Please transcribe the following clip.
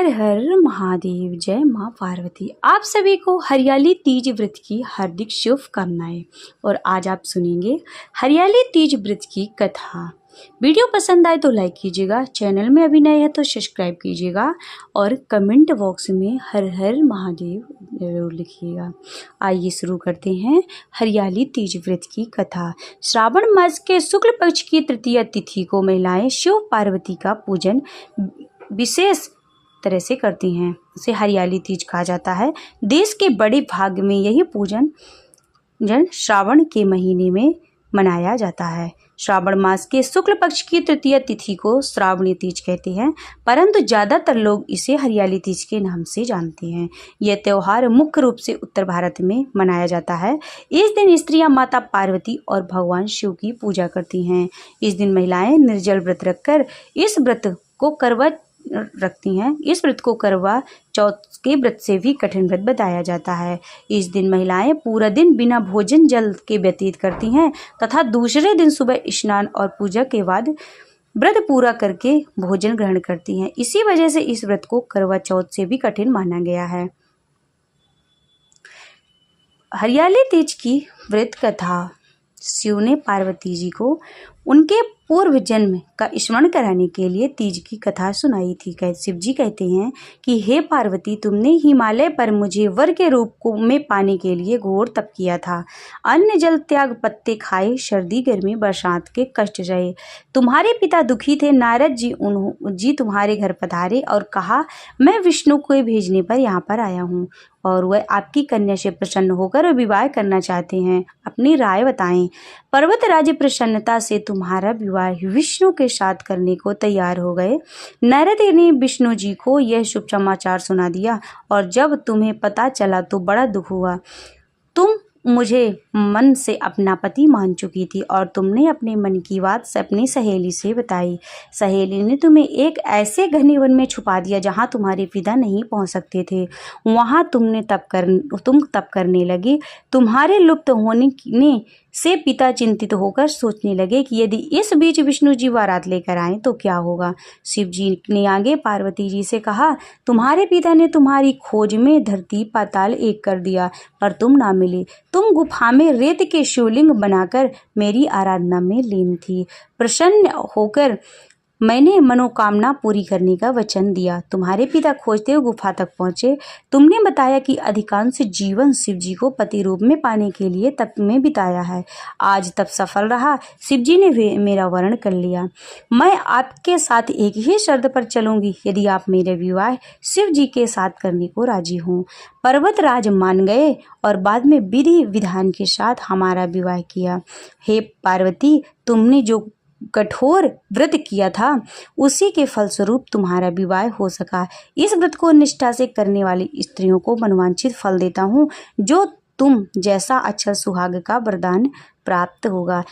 हर महादेव। जय माँ पार्वती। आप सभी को हरियाली तीज व्रत की हार्दिक शुभकामनाएं। और आज आप सुनेंगे हरियाली तीज व्रत की कथा। वीडियो पसंद आए तो लाइक कीजिएगा, चैनल में अभी नए हैं तो सब्सक्राइब कीजिएगा और कमेंट बॉक्स में हर हर महादेव जरूर लिखिएगा। आइए शुरू करते हैं हरियाली तीज व्रत की कथा। श्रावण मास के शुक्ल पक्ष की तृतीया तिथि को महिलाएं शिव पार्वती का पूजन विशेष तरह से करती हैं। उसे हरियाली तीज कहा जाता है। देश के बड़े भाग में यही पूजन श्रावण के महीने में मनाया जाता है। श्रावण मास के शुक्ल पक्ष की तृतीया तिथि को श्रावणी तीज कहते हैं, परंतु ज़्यादातर लोग इसे हरियाली तीज के नाम से जानते हैं। यह त्यौहार मुख्य रूप से उत्तर भारत में मनाया जाता है। इस दिन स्त्रियां माता पार्वती और भगवान शिव की पूजा करती हैं। इस दिन महिलाएं निर्जल व्रत रखकर इस व्रत को करवा चौथ के व्रत से भी कठिन व्रत बताया जाता है। इस दिन महिलाएं पूरा दिन बिना भोजन जल के व्यतीत करती हैं तथा दूसरे दिन सुबह स्नान और पूजा के बाद व्रत पूरा करके भोजन ग्रहण करती हैं। इसी वजह से इस व्रत को करवा चौथ से भी कठिन माना गया है। हरियाली तीज की व्रत कथा। शिव ने पार्वती जी को उनके पूर्व जन्म का स्मरण कराने के लिए तीज की कथा सुनाई थी। शिव जी कहते हैं कि हे पार्वती, तुमने हिमालय पर मुझे वर के रूप में पाने के लिए घोर तप किया था। अन्न जल त्याग, पत्ते खाए, सर्दी गर्मी बरसात के कष्ट रहे। तुम्हारे पिता दुखी थे। नारद जी तुम्हारे घर पधारे और कहा, मैं विष्णु को भेजने पर यहाँ पर आया हूँ और वह आपकी कन्या से प्रसन्न होकर विवाह करना चाहते हैं। अपनी राय बताएं। पर्वतराज प्रसन्नता से तुम्हारा विवाह विष्णु के साथ करने को तैयार हो गए। नारद ने विष्णु जी को यह शुभ समाचार सुना दिया और जब तुम्हें पता चला तो बड़ा दुख हुआ। तुम मुझे मन से अपना पति मान चुकी थी और तुमने अपने मन की बात अपनी सहेली से बताई। सहेली ने तुम्हें एक ऐसे घने वन में छुपा दिया जहां तुम्हारे पिता नहीं पहुंच सकते थे। वहां तुम तप करने लगे। तुम्हारे लुप्त होने से पिता चिंतित होकर सोचने लगे कि यदि इस बीच विष्णु जी बारात लेकर आए तो क्या होगा। शिव जी ने आगे पार्वती जी से कहा, तुम्हारे पिता ने तुम्हारी खोज में धरती पाताल एक कर दिया पर तुम ना मिले। तुम गुफा में रेत के शिवलिंग बनाकर मेरी आराधना में लीन थी। प्रसन्न होकर मैंने मनोकामना पूरी करने का वचन दिया। तुम्हारे पिता खोजते हुए गुफा तक पहुंचे। तुमने बताया कि अधिकांश जीवन शिव जी को पति रूप में पाने के लिए तप में बिताया है। आज तप सफल रहा। शिव जी ने मेरा वर्ण कर लिया। मैं आपके साथ एक ही शर्त पर चलूंगी, यदि आप मेरे विवाह शिव जी के साथ करने को राजी हों। पर्वतराज मान गए और बाद में विधि विधान के साथ हमारा विवाह किया। हे पार्वती, तुमने जो कठोर व्रत किया था उसी के फलस्वरूप तुम्हारा विवाह हो सका। इस व्रत को निष्ठा से करने वाली स्त्रियों को मनवांछित फल देता हूँ, जो तुम जैसा अच्छा सुहाग का वरदान प्राप्त होगा।